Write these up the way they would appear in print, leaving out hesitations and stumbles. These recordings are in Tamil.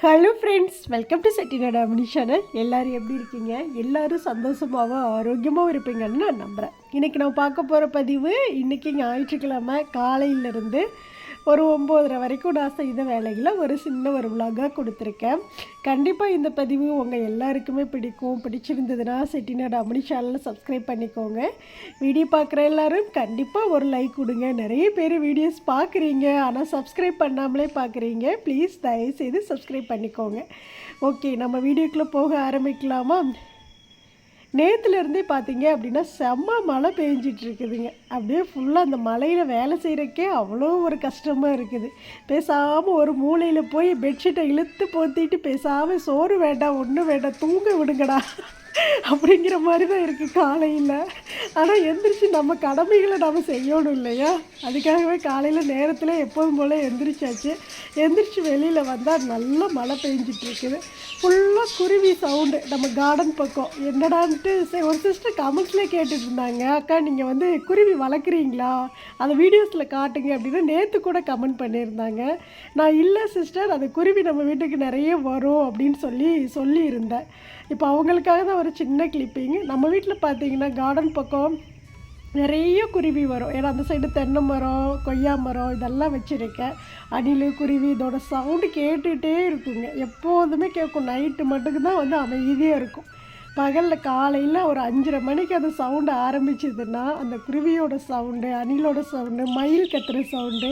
Hello friends, welcome to Chettinad Amini channel. எல்லோரும் எப்படி இருக்கீங்க? எல்லோரும் சந்தோஷமாகவும் ஆரோக்கியமாகவும் இருப்பீங்கன்னு நான் நம்புகிறேன். இன்றைக்கி நான் பார்க்க போகிற பதிவு, இன்றைக்கி ஞாயிற்றுக்கிழமை காலையிலேருந்து ஒரு 9:30 வரைக்கும் நான் செய்த வேலைகளை ஒரு சின்ன ஒரு விலாகாக கொடுத்துருக்கேன். கண்டிப்பாக இந்த பதிவு உங்கள் எல்லாருக்குமே பிடிக்கும். பிடிச்சிருந்ததுன்னா செட்டிநாடு அமினி சேனலை சப்ஸ்கிரைப் பண்ணிக்கோங்க. வீடியோ பார்க்குற எல்லோரும் கண்டிப்பாக ஒரு லைக் கொடுங்க. நிறைய பேர் வீடியோஸ் பார்க்குறீங்க, ஆனால் சப்ஸ்கிரைப் பண்ணாமலே பார்க்குறீங்க. ப்ளீஸ் தயவுசெய்து சப்ஸ்கிரைப் பண்ணிக்கோங்க. ஓகே, நம்ம வீடியோக்குள்ளே போக ஆரம்பிக்கலாமா? நேற்றுலேருந்தே பார்த்தீங்க அப்படின்னா செம்ம மழை பெஞ்சிட்ருக்குதுங்க. அப்படியே ஃபுல்லாக அந்த மழையில் வேலை செய்கிறக்கே அவ்வளோ ஒரு கஷ்டமாக இருக்குது. பேசாமல் ஒரு மூலையில் போய் பெட்ஷீட்டை இழுத்து போத்திட்டு பேசாமல் சோறு வேண்டாம் ஒன்றும் வேண்டாம் தூங்க விடுங்கடா அப்படிங்கிற மாதிரி தான் இருக்குது காலையில். ஆனால் எந்திரிச்சு நம்ம கடமைகளை நம்ம செய்யணும் இல்லையா? அதுக்காகவே காலையில் நேரத்தில் எப்போதும் போல் எந்திரிச்சாச்சு. எந்திரிச்சு வெளியில் வந்தால் நல்லா மழை பெஞ்சிட்ருக்குது. ஃபுல்லாக குருவி சவுண்டு நம்ம கார்டன் பக்கம். என்னடான்ட்டு ஒரு சிஸ்டர் கமெண்ட்ஸ்லேயே கேட்டுட்டு இருந்தாங்க, அக்கா நீங்கள் வந்து குருவி வளர்க்குறீங்களா, அந்த வீடியோஸில் காட்டுங்க அப்படின்னு நேற்று கூட கமெண்ட் பண்ணியிருந்தாங்க. நான் இல்லை சிஸ்டர், அது குருவி நம்ம வீட்டுக்கு நிறைய வரும் அப்படின்னு சொல்லியிருந்தேன். இப்போ அவங்களுக்காக தான் ஒரு சின்ன கிளிப்பிங். நம்ம வீட்டில் பார்த்தீங்கன்னா கார்டன் பக்கம் நிறைய குருவி வரும். ஏன்னா அந்த சைடு தென்னை மரம், கொய்யா மரம் இதெல்லாம் வச்சுருக்கேன். அணில், குருவி இதோட சவுண்டு கேட்டுகிட்டே இருக்குங்க. எப்போதுமே கேட்கும். நைட்டு மட்டும்தான் வந்து அமைதியாக இருக்கும். பகலில் காலையில் ஒரு 5:30 மணிக்கு அந்த சவுண்டு ஆரம்பிச்சதுன்னா அந்த குருவியோட சவுண்டு, அணிலோட சவுண்டு, மயில் கத்துற சவுண்டு,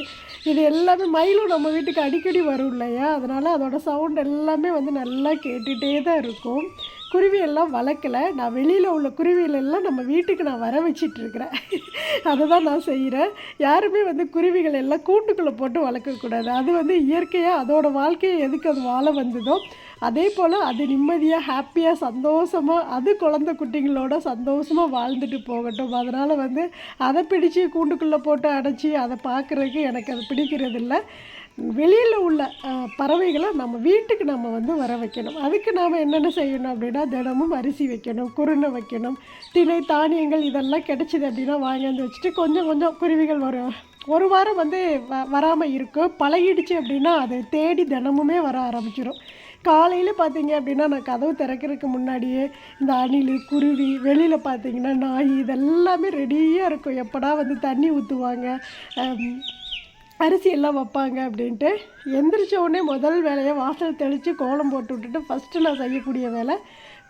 இது எல்லாமே மயிலும் நம்ம வீட்டுக்கு அடிக்கடி வரும் இல்லையா? அதனால் அதோட சவுண்டு எல்லாமே வந்து நல்லா கேட்டுகிட்டே தான் இருக்கும். குருவியெல்லாம் வளர்க்கலை. நான் வெளியில் உள்ள குருவிகளெல்லாம் நம்ம வீட்டுக்கு நான் வர வச்சிட்ருக்கிறேன். அதை தான் நான் செய்கிறேன். யாருமே வந்து குருவிகள் எல்லாம் கூட்டுக்குள்ளே போட்டு வளர்க்கக்கூடாது. அது வந்து இயற்கையாக அதோட வாழ்க்கையை எதுக்கு அது வாழ வந்ததோ அதே போல் அது நிம்மதியாக ஹாப்பியாக சந்தோஷமாக அது குழந்தை குட்டிங்களோட சந்தோஷமாக வாழ்ந்துட்டு போகட்டும். அதனால் வந்து அதை பிடிச்சி கூண்டுக்குள்ளே போட்டு அடைச்சி அதை பார்க்குறதுக்கு எனக்கு அது பிடிக்கிறதில்ல. வெளியில் உள்ள பறவைகளை நம்ம வீட்டுக்கு நம்ம வந்து வர வைக்கணும். அதுக்கு நாம் என்னென்ன செய்யணும் அப்படின்னா, தினமும் அரிசி வைக்கணும், குருணை வைக்கணும், திணை தானியங்கள் இதெல்லாம் கிடச்சிது அப்படின்னா வாங்கி வச்சுட்டு கொஞ்சம் கொஞ்சம் குருவிகள் வரும். ஒரு வாரம் வந்து வராமல் இருக்கும். பழகிடுச்சு அப்படின்னா அது தேடி தினமுமே வர ஆரம்பிச்சிடும். காலையில் பார்த்தீங்க அப்படின்னா நான் கதவு திறக்கிறதுக்கு முன்னாடியே இந்த அணில், குருவி, வெளியில் பார்த்தீங்கன்னா நாய் இதெல்லாமே ரெடியாக இருக்கும். எப்படா வந்து தண்ணி ஊற்றுவாங்க, அரிசி எல்லாம் வைப்பாங்க அப்படின்ட்டு. எந்திரிச்ச உடனே முதல் வேலையை வாசல் தெளித்து கோலம் போட்டு விட்டுட்டு ஃபஸ்ட்டு நான் செய்யக்கூடிய வேலை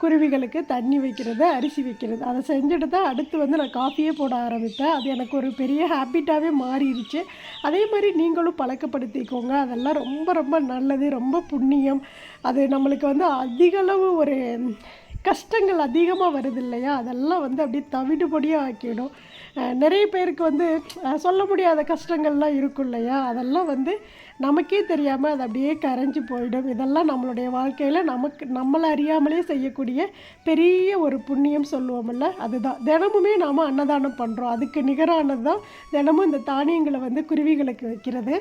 குருவிகளுக்கு தண்ணி வைக்கிறது, அரிசி வைக்கிறது. அதை செஞ்சுட்டு தான் அடுத்து வந்து நான் காஃபியே போட ஆரம்பித்தேன். அது எனக்கு ஒரு பெரிய ஹேபிட்டாகவே மாறிடுச்சு. அதே மாதிரி நீங்களும் பழக்கப்படுத்திக்கோங்க. அதெல்லாம் ரொம்ப ரொம்ப நல்லது, ரொம்ப புண்ணியம். அது நம்மளுக்கு வந்து அதிகளவு ஒரு கஷ்டங்கள் அதிகமாக வருது இல்லையா? அதெல்லாம் வந்து அப்படியே தவிடுபடியாக ஆக்கிடும். நிறைய பேருக்கு வந்து சொல்ல முடியாத கஷ்டங்கள்லாம் இருக்கும் இல்லையா? அதெல்லாம் வந்து நமக்கே தெரியாமல் அது அப்படியே கரைஞ்சி போயிடும். இதெல்லாம் நம்மளுடைய வாழ்க்கையில் நம்மளை அறியாமலே செய்யக்கூடிய பெரிய ஒரு புண்ணியம் சொல்லுவோம்ல, அதுதான். தினமுமே நாம் அன்னதானம் பண்ணுறோம். அதுக்கு நிகரானது தான் தினமும் இந்த தானியங்களை வந்து குருவிகளுக்கு வைக்கிறது.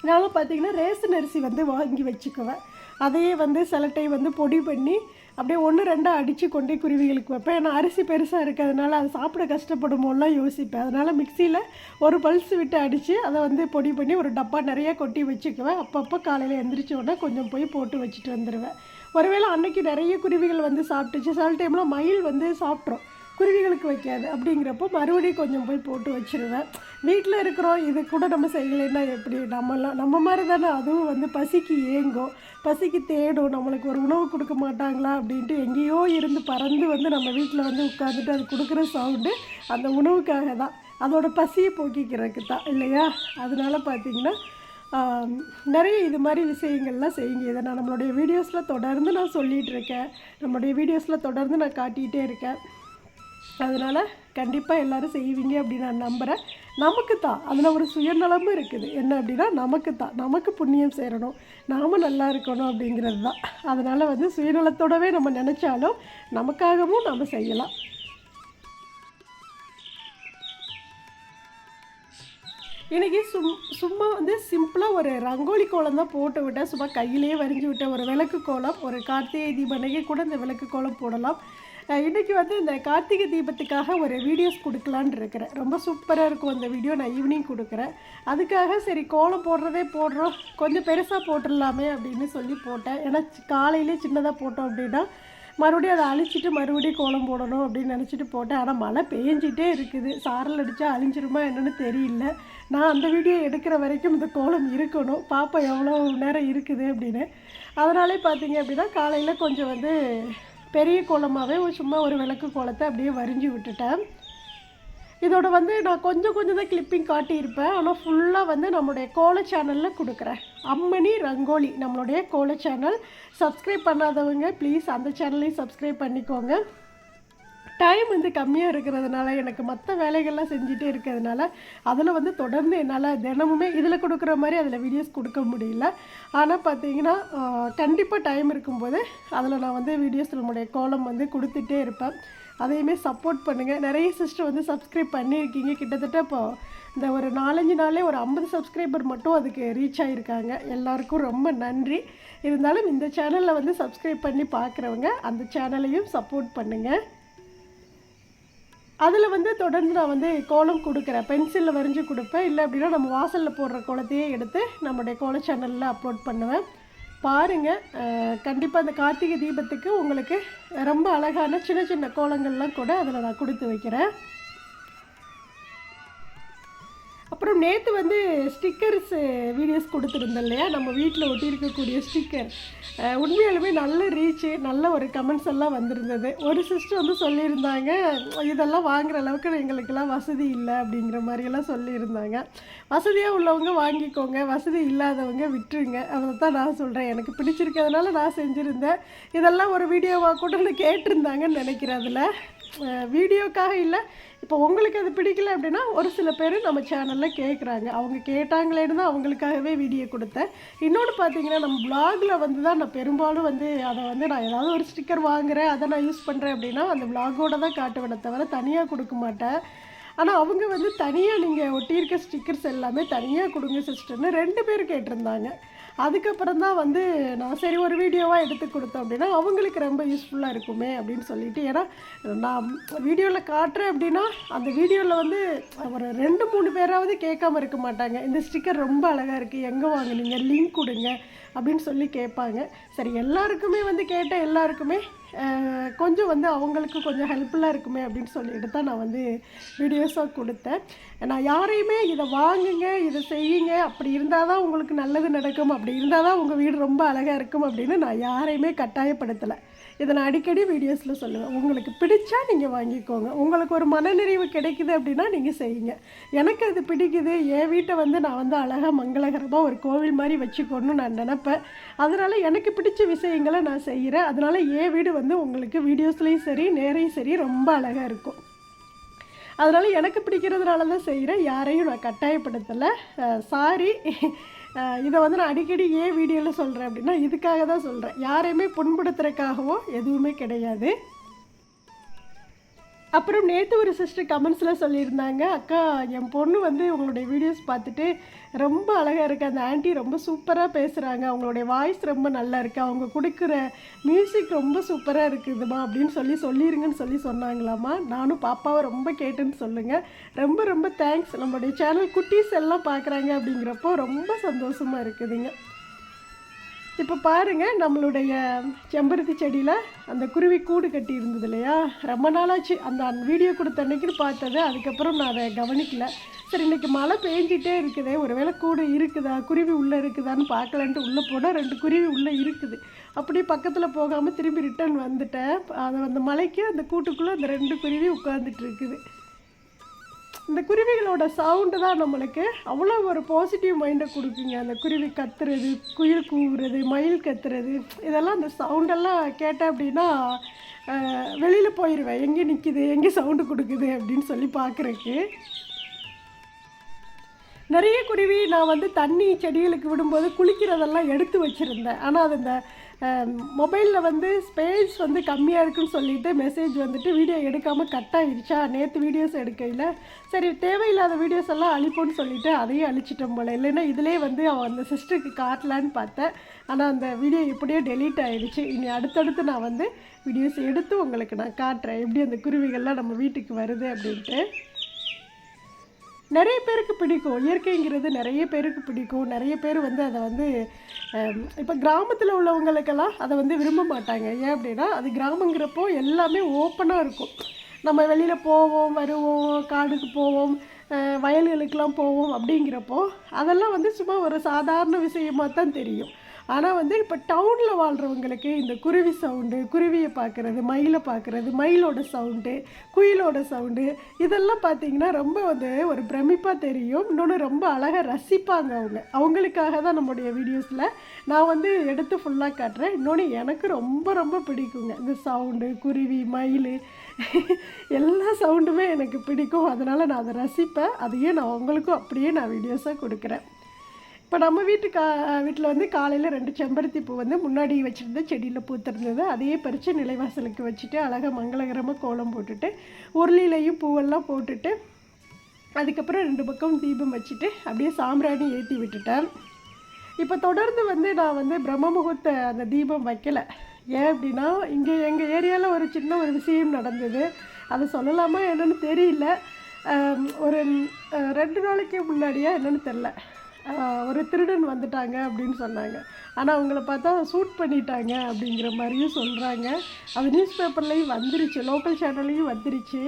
நானும் பார்த்திங்கன்னா ரேஷன் அரிசி வந்து வாங்கி வச்சுக்குவேன். அதையே வந்து சில டைம் வந்து பொடி பண்ணி அப்படியே 1-2 அடித்து கொண்டே குருவிகளுக்கு வைப்பேன். ஏன்னா அரிசி பெருசாக இருக்கிறதுனால அது சாப்பிட கஷ்டப்படுமோலாம் யோசிப்பேன். அதனால் மிக்சியில் ஒரு பல்ஸ் விட்டு அடித்து அதை வந்து பொடி பண்ணி ஒரு டப்பா நிறையா கொட்டி வச்சுக்குவேன். அப்பப்போ காலையில் எந்திரிச்ச உடனே கொஞ்சம் போய் போட்டு வச்சுட்டு வந்துடுவேன். ஒருவேளை அன்றைக்கி நிறைய குருவிகள் வந்து சாப்பிட்டுச்சு. சில டைமில் மயில் வந்து சாப்பிட்றோம், குருவிகளுக்கு வைக்காது. அப்படிங்கிறப்போ மறுபடியும் கொஞ்சம் போய் போட்டு வச்சுருவேன். வீட்டில் இருக்கிறோம், இது கூட நம்ம செய்யலைன்னா எப்படி? நம்ம மாதிரி தானே அதுவும் வந்து பசிக்கு ஏங்கும், பசிக்கு தேடும். நம்மளுக்கு ஒரு உணவு கொடுக்க மாட்டாங்களா அப்படின்ட்டு எங்கேயோ இருந்து பறந்து வந்து நம்ம வீட்டில் வந்து உட்காந்துட்டு அது கொடுக்குற சவுண்டு அந்த உணவுக்காக தான், அதோட பசியை போக்கிக்கிறதுக்கு தான் இல்லையா? அதனால் பார்த்திங்கன்னா நிறைய இது மாதிரி விஷயங்கள்லாம் செய்யுங்க. இதை நான் நம்மளுடைய வீடியோஸில் தொடர்ந்து நான் சொல்லிகிட்ருக்கேன். நம்மளுடைய வீடியோஸில் தொடர்ந்து நான் காட்டிகிட்டே இருக்கேன். அதனால் கண்டிப்பாக எல்லோரும் செய்வீங்க அப்படின்னு நான் நம்புகிறேன். நமக்கு தான் அதில் ஒரு சுயநலமும் இருக்குது. என்ன அப்படின்னா நமக்கு தான், நமக்கு புண்ணியம் சேரணும், நாம் நல்லா இருக்கணும் அப்படிங்கிறது தான். அதனால் வந்து சுயநலத்தோடவே நம்ம நினச்சாலும் நமக்காகவும் நம்ம செய்யலாம். இன்றைக்கி சும்மா வந்து சிம்பிளாக ஒரு ரங்கோலி கோலம் தான் போட்டு விட்டேன். சும்மா கையிலேயே வரைஞ்சி விட்டேன். ஒரு விளக்கு கோலம், ஒரு கார்த்திகை தீபனைக்கு கூட இந்த விளக்கு கோலம் போடலாம். இன்றைக்கி வந்து இந்த கார்த்திகை தீபத்துக்காக ஒரு வீடியோஸ் கொடுக்கலான்னு இருக்கிறேன். ரொம்ப சூப்பராக இருக்கும் அந்த வீடியோ. நான் ஈவினிங் கொடுக்குறேன். அதுக்காக சரி கோலம் போடுறதே போடுறோம், கொஞ்சம் பெருசாக போட்டுடலாமே அப்படின்னு சொல்லி போட்டேன். ஏன்னா காலையிலே சின்னதாக போட்டோம் அப்படின்னா மறுபடியும் அதை அழிச்சிட்டு மறுபடியும் கோலம் போடணும் அப்படின்னு நினச்சிட்டு போட்டேன். ஆனால் மழை பெஞ்சிட்டே இருக்குது. சாரல் அடித்தா அழிஞ்சிருமா என்னென்னு தெரியல. நான் அந்த வீடியோ எடுக்கிற வரைக்கும் இந்த கோலம் இருக்கணும், பாப்பா எவ்வளோ நேரம் இருக்குது அப்படின்னு. அதனாலே பார்த்தீங்க அப்படின்னா காலையில் கொஞ்சம் வந்து பெரிய கோலமாகவே சும்மா ஒரு விளக்கு கோலத்தை அப்படியே வரைஞ்சி விட்டுட்டேன். இதோட வந்து நான் கொஞ்சம் தான் கிளிப்பிங் காட்டியிருப்பேன். ஆனால் ஃபுல்லாக வந்து நம்மளுடைய கோல சேனலில் கொடுக்குறேன். அம்மணி ரங்கோலி நம்மளுடைய கோல சேனல். சப்ஸ்கிரைப் பண்ணாதவங்க ப்ளீஸ் அந்த சேனலையும் சப்ஸ்கிரைப் பண்ணிக்கோங்க. டைம் வந்து கம்மியாக இருக்கிறதுனால, எனக்கு மற்ற வேலைகள்லாம் செஞ்சுட்டே இருக்கிறதுனால அதில் வந்து தொடர்ந்து என்னால் தினமுமே இதில் கொடுக்குற மாதிரி அதில் வீடியோஸ் கொடுக்க முடியல. ஆனால் பார்த்தீங்கன்னா கண்டிப்பாக டைம் இருக்கும்போது அதில் நான் வந்து வீடியோஸ் நம்முடைய கோலம் வந்து கொடுத்துட்டே இருப்பேன். அதையுமே சப்போர்ட் பண்ணுங்கள். நிறைய சிஸ்டர் வந்து சப்ஸ்கிரைப் பண்ணியிருக்கீங்க. கிட்டத்தட்ட இப்போ இந்த ஒரு 4-5 நாளே ஒரு 50 சப்ஸ்கிரைபர் மட்டும் அதுக்கு ரீச் ஆகியிருக்காங்க. எல்லாருக்கும் ரொம்ப நன்றி. இருந்தாலும் இந்த சேனலில் வந்து சப்ஸ்கிரைப் பண்ணி பார்க்குறவங்க அந்த சேனலையும் சப்போர்ட் பண்ணுங்கள். அதில் வந்து தொடர்ந்து நான் வந்து கோலம் கொடுக்குறேன். பென்சிலில் வரைஞ்சி கொடுப்பேன். இல்லை அப்படின்னா நம்ம வாசலில் போடுற கோலத்தையே எடுத்து நம்மளுடைய கோல சேனலில் அப்லோட் பண்ணுவேன். பாருங்கள். கண்டிப்பாக அந்த கார்த்திகை தீபத்துக்கு உங்களுக்கு ரொம்ப அழகான சின்ன கோலங்கள்லாம் கூட அதில் நான் கொடுத்து வைக்கிறேன். அப்புறம் நேற்று வந்து ஸ்டிக்கர்ஸ் வீடியோஸ் கொடுத்துருந்தேன் இல்லையா, நம்ம வீட்டில் ஒட்டியிருக்கக்கூடிய ஸ்டிக்கர். உண்மையாலுமே நல்ல ரீச்சு, நல்ல ஒரு கமெண்ட்ஸ் எல்லாம் வந்திருந்தது. ஒரு சிஸ்டர் வந்து சொல்லியிருந்தாங்க, இதெல்லாம் வாங்குகிற அளவுக்கு எங்களுக்கெல்லாம் வசதி இல்லை அப்படிங்கிற மாதிரியெல்லாம் சொல்லியிருந்தாங்க. வசதியாக உள்ளவங்க வாங்கிக்கோங்க, வசதி இல்லாதவங்க விட்டுருங்க. அதை தான் நான் சொல்கிறேன். எனக்கு பிடிச்சிருக்கிறதுனால நான் செஞ்சுருந்தேன். இதெல்லாம் ஒரு வீடியோவாக கூட நான் கேட்டிருந்தாங்கன்னு நினைக்கிறேன். அதில் வீடியோக்காக இல்லை, இப்போ உங்களுக்கு அது பிடிக்கல அப்படின்னா ஒரு சில பேர் நம்ம சேனலில் கேட்குறாங்க. அவங்க கேட்டாங்களேன்னு தான் அவங்களுக்காகவே வீடியோ கொடுத்தேன். இன்னொன்று பார்த்தீங்கன்னா நம்ம வ்ளாகில் வந்து தான் நான் பெரும்பாலும் வந்து அதை வந்து நான் ஏதாவது ஒரு ஸ்டிக்கர் வாங்குகிறேன், அதை நான் யூஸ் பண்ணுறேன் அப்படின்னா அந்த வ்ளாகோடு தான் காட்டுவேனே தவிர தனியாக கொடுக்க மாட்டேன். ஆனால் அவங்க வந்து தனியாக நீங்கள் ஒட்டியிருக்க ஸ்டிக்கர்ஸ் எல்லாமே தனியாக கொடுங்க சிஸ்டர்னு 2 பேர் கேட்டிருந்தாங்க. அதுக்கப்புறம் தான் வந்து நான் சரி ஒரு வீடியோவாக எடுத்து கொடுத்தேன் அப்படின்னா அவங்களுக்கு ரொம்ப யூஸ்ஃபுல்லாக இருக்குமே அப்படின்னு சொல்லிட்டு. ஏன்னா நான் வீடியோவில் காட்டுறேன் அப்படின்னா அந்த வீடியோவில் வந்து ஒரு 2-3 பேராவது கேட்காம இருக்க மாட்டாங்க. இந்த ஸ்டிக்கர் ரொம்ப அழகாக இருக்குது, எங்கே வாங்குனீங்க, லிங்க் கொடுங்க அப்படின்னு சொல்லி கேட்பாங்க. சரி எல்லாருக்குமே வந்து கேட்டால் எல்லாருக்குமே கொஞ்சம் வந்து அவங்களுக்கு கொஞ்சம் ஹெல்ப்ஃபுல்லாக இருக்குமே அப்படின்னு சொல்லிட்டு தான் நான் வந்து வீடியோஸாக கொடுத்தேன். நான் யாரையுமே இதை வாங்குங்க, இதை செய்யுங்க, அப்படி இருந்தால் தான் உங்களுக்கு நல்லது நடக்கும், அப்படி இருந்தால் தான் உங்கள் வீடு ரொம்ப அழகாக இருக்கும் அப்படின்னு நான் யாரையுமே கட்டாயப்படுத்தலை. இதை நான் அடிக்கடி வீடியோஸில் சொல்லுவேன். உங்களுக்கு பிடிச்சா நீங்கள் வாங்கிக்கோங்க, உங்களுக்கு ஒரு மனநிறைவு கிடைக்குது அப்படின்னா நீங்கள் செய்யுங்க. எனக்கு அது பிடிக்குது, என் வீட்டை வந்து நான் வந்து அழகாக மங்களகரமாக ஒரு கோவில் மாதிரி வச்சுக்கணும்னு நான் நினப்பேன். அதனால் எனக்கு பிடிச்ச விஷயங்களை நான் செய்கிறேன். அதனால் என் வீடு வந்து உங்களுக்கு வீடியோஸ்லேயும் சரி நேரையும் சரி ரொம்ப அழகாக இருக்கும். அதனால் எனக்கு பிடிக்கிறதுனால தான் செய்கிறேன். யாரையும் நான் கட்டாயப்படுத்தலை. சாரி. இதை வந்து நான் அடிக்கடி ஏன் வீடியோவில் சொல்கிறேன் அப்படின்னா இதுக்காக தான் சொல்கிறேன். யாரையுமே புண்படுத்துறதுக்காகவோ எதுவுமே கிடையாது. அப்புறம் நேற்று ஒரு சிஸ்டர் கமெண்ட்ஸில் சொல்லியிருந்தாங்க, அக்கா என் பொண்ணு வந்து உங்களுடைய வீடியோஸ் பார்த்துட்டு ரொம்ப அழகாக இருக்குது, அந்த ஆண்டி ரொம்ப சூப்பராக பேசுகிறாங்க, அவங்களுடைய வாய்ஸ் ரொம்ப நல்லா இருக்குது, அவங்க கொடுக்குற மியூசிக் ரொம்ப சூப்பராக இருக்குதுமா அப்படின்னு சொல்லிடுங்கன்னு சொன்னாங்களாம்மா. நானும் பாப்பாவை ரொம்ப கேட்டுன்னு சொல்லுங்கள். ரொம்ப தேங்க்ஸ். நம்மளுடைய சேனல் குட்டீஸ் எல்லாம் பார்க்குறாங்க அப்படிங்கிறப்போ ரொம்ப சந்தோஷமாக இருக்குதுங்க. இப்போ பாருங்கள், நம்மளுடைய செம்பருத்தி செடியில் அந்த குருவி கூடு கட்டி இருந்தது இல்லையா, ரொம்ப நாளாச்சு அந்த வீடியோ கொடுத்த அன்னைக்குன்னு பார்த்தது. அதுக்கப்புறம் நான் அதை கவனிக்கல. சரி இன்றைக்கி மழை பெஞ்சிட்டே இருக்குதே, ஒரு வேளை கூடு இருக்குதா, குருவி உள்ளே இருக்குதான்னு பார்க்கலான்ட்டு உள்ளே போனால் 2 குருவி உள்ளே இருக்குது. அப்படியே பக்கத்தில் போகாமல் திரும்பி ரிட்டர்ன் வந்துட்டேன். அதை அந்த மலைக்கு அந்த கூட்டுக்குள்ளே அந்த 2 குருவி உட்காந்துட்டு இருக்குது. இந்த குருவிகளோட சவுண்டு தான் நம்மளுக்கு அவ்வளோ ஒரு பாசிட்டிவ் மைண்டை கொடுக்குங்க. அந்த குருவி கத்துறது, குயில் கூவுறது, மயில் கத்துறது, இதெல்லாம் அந்த சவுண்டெல்லாம் கேட்டேன் அப்படின்னா வெளியில் போயிடுவேன், எங்கே நிற்கிது, எங்கே சவுண்டு கொடுக்குது அப்படின்னு சொல்லி பார்க்குறக்கு. நிறைய குருவி நான் வந்து தண்ணி செடிகளுக்கு விடும்போது குளிக்கிறதெல்லாம் எடுத்து வச்சுருந்தேன். ஆனால் அது இந்த மொபைலில் வந்து ஸ்பேஸ் வந்து கம்மியாக இருக்குன்னு சொல்லிவிட்டு மெசேஜ் வந்துட்டு வீடியோ எடுக்காமல் கட் ஆகிடுச்சா. நேற்று வீடியோஸ் எடுக்கையில் சரி தேவையில்லாத வீடியோஸ் எல்லாம் அழிப்போன்னு சொல்லிவிட்டு அதையும் அழிச்சிட்டோம் போல். இல்லைன்னா இதிலே வந்து அவன் அந்த சிஸ்டருக்கு காட்டலான்னு பார்த்தேன். ஆனால் அந்த வீடியோ எப்படியோ டெலீட் ஆகிடுச்சு. இனி அடுத்தடுத்து நான் வந்து வீடியோஸ் எடுத்து உங்களுக்கு நான் காட்டுறேன் எப்படி அந்த குருவிகள்லாம் நம்ம வீட்டுக்கு வருது அப்படின்ட்டு. நிறைய பேருக்கு பிடிக்கும் இயற்கைங்கிறது, நிறைய பேருக்கு பிடிக்கும். நிறைய பேர் வந்து அதை வந்து இப்போ கிராமத்தில் உள்ளவங்களுக்கெல்லாம் அதை வந்து விரும்ப மாட்டாங்க. ஏன் அப்படின்னா அது கிராமங்கிறப்போ எல்லாமே ஓப்பனாக இருக்கும். நம்ம வெளியில் போவோம் வருவோம், காடுக்கு போவோம், வயல்களுக்கெலாம் போவோம். அப்படிங்கிறப்போ அதெல்லாம் வந்து சும்மா ஒரு சாதாரண விஷயமாக தான் தெரியும். ஆனால் வந்து இப்போ டவுனில் வாழ்கிறவங்களுக்கு இந்த குருவி சவுண்டு, குருவியை பார்க்குறது, மயிலை பார்க்குறது, மயிலோட சவுண்டு, குயிலோட சவுண்டு இதெல்லாம் பார்த்திங்கன்னா ரொம்ப வந்து ஒரு பிரமிப்பாக தெரியும். இன்னொன்று ரொம்ப அழகாக ரசிப்பாங்க அவங்களுக்காக தான் நம்முடைய வீடியோஸில் நான் வந்து எடுத்து ஃபுல்லாக காட்டுறேன். இன்னொன்று எனக்கு ரொம்ப ரொம்ப பிடிக்குங்க இந்த சவுண்டு, குருவி, மயில் எல்லா சவுண்டுமே எனக்கு பிடிக்கும். அதனால் நான் அதை ரசிப்பேன். அதையே நான் உங்களுக்கும் அப்படியே நான் வீடியோஸாக கொடுக்குறேன். இப்போ நம்ம வீட்டில் வந்து காலையில் 2 செம்பருத்தி பூ வந்து முன்னாடி வச்சுருந்த செடியில் பூத்திருந்தது. அதையே பறித்து நிலைவாசலுக்கு வச்சுட்டு அழகாக மங்களகரமாக கோலம் போட்டுட்டு உருளிலையும் பூவெல்லாம் போட்டுட்டு அதுக்கப்புறம் 2 பக்கம் தீபம் வச்சுட்டு அப்படியே சாம்பிராணி ஏற்றி விட்டுட்டேன். இப்போ தொடர்ந்து வந்து நான் வந்து பிரம்ம முகூர்த்த அந்த தீபம் வைக்கலை. ஏன் அப்படின்னா இங்கே எங்கள் ஏரியாவில் ஒரு சின்ன ஒரு விஷயம் நடந்தது. அதை சொல்லலாமா என்னென்னு தெரியல. ஒரு 2 நாளைக்கு முன்னாடியா என்னென்னு தெரில, ஒரு திருடன் வந்துட்டாங்க அப்படின்னு சொன்னாங்க. ஆனால் அவங்கள பார்த்தா ஷூட் பண்ணிட்டாங்க அப்படிங்கிற மாதிரியும் சொல்கிறாங்க. அது நியூஸ் பேப்பர்லேயும் வந்துருச்சு, லோக்கல் சேனல்லையும் வந்துருச்சு.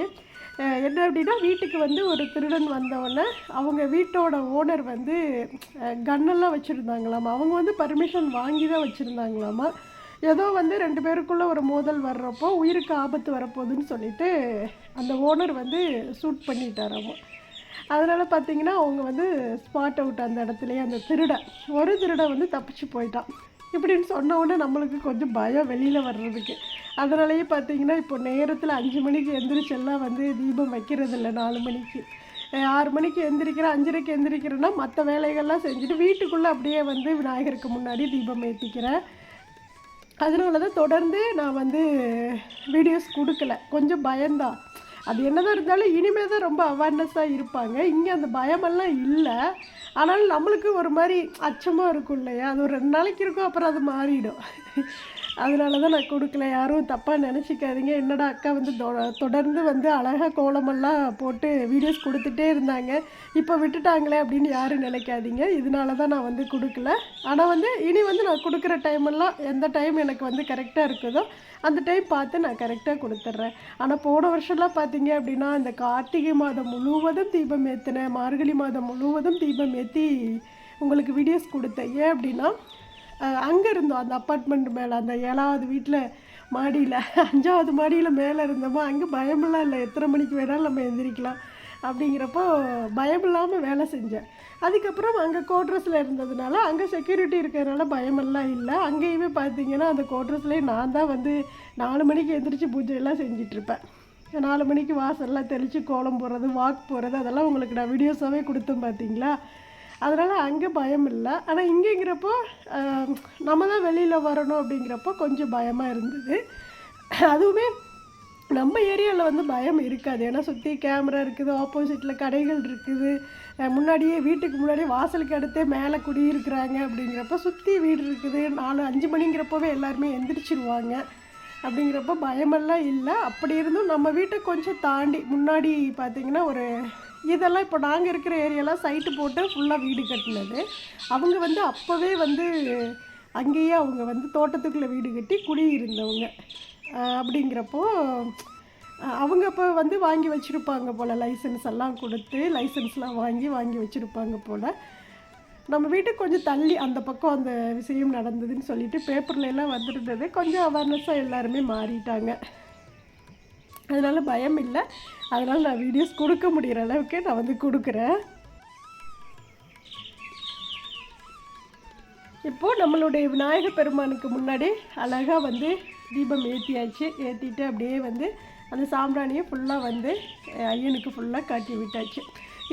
என்ன அப்படின்னா வீட்டுக்கு வந்து ஒரு திருடன் வந்தவொடனே அவங்க வீட்டோட ஓனர் வந்து கன்னெல்லாம் வச்சுருந்தாங்களாமா. அவங்க வந்து பர்மிஷன் வாங்கி தான் வச்சுருந்தாங்களாமா. ஏதோ வந்து 2 பேருக்குள்ளே ஒரு மோதல் வர்றப்போ உயிருக்கு ஆபத்து வரப்போகுதுன்னு சொல்லிட்டு அந்த ஓனர் வந்து ஷூட் பண்ணிட்டாராமா. அதனால் பார்த்திங்கன்னா அவங்க வந்து ஸ்பாட் அவுட் அந்த இடத்துலையே. அந்த ஒரு திருடன் வந்து தப்பிச்சு போயிட்டான். இப்படின்னு சொன்ன உடனே நம்மளுக்கு கொஞ்சம் பயம் வெளியில் வர்றதுக்கு. அதனாலேயே பார்த்திங்கன்னா இப்போ நேரத்தில் 5 மணிக்கு எந்திரிச்செல்லாம் வந்து தீபம் வைக்கிறதில்ல. 4 மணிக்கு 6 மணிக்கு எந்திரிக்கிறேன், 5:30க்கு எந்திரிக்கிறேன்னா மற்ற வேலைகள்லாம் செஞ்சுட்டு வீட்டுக்குள்ளே அப்படியே வந்து விநாயகருக்கு முன்னாடி தீபம் ஏற்றிக்கிறேன். அதனால தான் தொடர்ந்து நான் வந்து வீடியோஸ் கொடுக்கல. கொஞ்சம் பயம்தான். அது என்னதான் இருந்தாலும் இனிமேல் தான் ரொம்ப அவேர்னஸாக இருப்பாங்க. இங்கே அந்த பயமெல்லாம் இல்லை. ஆனாலும் நம்மளுக்கு ஒரு மாதிரி அச்சமாக இருக்கும் இல்லையா. அது ஒரு 2 நாளைக்கு இருக்கும், அப்புறம் அது மாறிடும். அதனால தான் நான் கொடுக்கல. யாரும் தப்பாக நினச்சிக்காதீங்க. என்னடா அக்கா வந்து தொடர்ந்து வந்து அழகாக கோலமெல்லாம் போட்டு வீடியோஸ் கொடுத்துட்டே இருந்தாங்க, இப்போ விட்டுட்டாங்களே அப்படின்னு யாரும் நினைக்காதீங்க. இதனால தான் நான் வந்து கொடுக்கல. ஆனால் வந்து இனி வந்து நான் கொடுக்குற டைமெல்லாம் எந்த டைம் எனக்கு வந்து கரெக்டாக இருக்குதோ அந்த டைம் பார்த்து நான் கரெக்டாக கொடுத்துட்றேன். ஆனால் போன வருஷம்லாம் பார்த்தீங்க அப்படின்னா இந்த கார்த்திகை மாதம் முழுவதும் தீபம் ஏற்றினேன், மார்கழி மாதம் முழுவதும் தீபம் ஏற்றி உங்களுக்கு வீடியோஸ் கொடுத்தேன். ஏன் அப்படின்னா அங்கே இருந்தோம் அந்த அப்பார்ட்மெண்ட் மேலே, அந்த 7வது வீட்டில் மாடியில், 5வது மாடியில் மேலே இருந்தோமோ அங்கே பயமெல்லாம் இல்லை. எத்தனை மணிக்கு வேணாலும் நம்ம எந்திரிக்கலாம் அப்படிங்கிறப்போ பயமில்லாமல் வேலை செஞ்சேன். அதுக்கப்புறம் அங்கே கோட்ரஸில் இருந்ததுனால அங்கே செக்யூரிட்டி இருக்கிறதுனால பயமெல்லாம் இல்லை. அங்கேயுமே பார்த்தீங்கன்னா அந்த கோட்ரஸ்லேயே நான் தான் வந்து 4 மணிக்கு எந்திரிச்சு பூஜையெல்லாம் செஞ்சிட்ருப்பேன். 4 மணிக்கு வாசல்லாம் தெளித்து கோலம் போடுறது, வாக் போகிறது, அதெல்லாம் உங்களுக்கு நான் வீடியோஸாகவே கொடுத்தேன் பார்த்தீங்களா. அதனால் அங்கே பயம் இல்லை. ஆனால் இங்கேங்கிறப்போ நம்ம தான் வெளியில் வரணும் அப்படிங்கிறப்போ கொஞ்சம் பயமாக இருந்தது. அதுவுமே நம்ம ஏரியாவில் வந்து பயம் இருக்காது. ஏன்னா சுற்றி கேமரா இருக்குது, ஆப்போசிட்டில் கடைகள் இருக்குது, முன்னாடியே வீட்டுக்கு முன்னாடியே வாசலுக்கு அடுத்தே மேலே குடியிருக்கிறாங்க. அப்படிங்கிறப்ப சுற்றி வீடு இருக்குது. 4-5 மணிங்கிறப்போவே எல்லாருமே எந்திரிச்சிருவாங்க. அப்படிங்கிறப்போ பயமெல்லாம் இல்லை. அப்படி இருந்தும் நம்ம வீட்டை கொஞ்சம் தாண்டி முன்னாடி பார்த்திங்கன்னா ஒரு இதெல்லாம் இப்போ நாங்கள் இருக்கிற ஏரியாலாம் சைட்டு போட்டு ஃபுல்லாக வீடு கட்டினது. அவங்க வந்து அப்போவே வந்து அங்கேயே அவங்க வந்து தோட்டத்துக்குள்ளே வீடு கட்டி குடியிருந்தவங்க. அப்படிங்கிறப்போ அவங்க இப்போ வந்து வாங்கி வச்சுருப்பாங்க போல், லைசன்ஸ் எல்லாம் கொடுத்து லைசன்ஸ்லாம் வாங்கி வச்சுருப்பாங்க போல். நம்ம வீட்டுக்கு கொஞ்சம் தள்ளி அந்த பக்கம் அந்த விஷயம் நடந்ததுன்னு சொல்லிட்டு பேப்பர்ல எல்லாம் வந்துருந்தது. கொஞ்சம் அவேர்னஸாக எல்லாருமே மாறிட்டாங்க. அதனால் பயம் இல்லை. அதனால் நான் வீடியோஸ் கொடுக்க முடிகிற அளவுக்கு நான் வந்து கொடுக்குறேன். இப்போது நம்மளுடைய விநாயகர் பெருமானுக்கு முன்னாடி அழகாக வந்து தீபம் ஏற்றியாச்சு. ஏற்றிட்டு அப்படியே வந்து அந்த சாம்பிராணியை ஃபுல்லாக வந்து ஐயனுக்கு ஃபுல்லாக காட்டி விட்டாச்சு.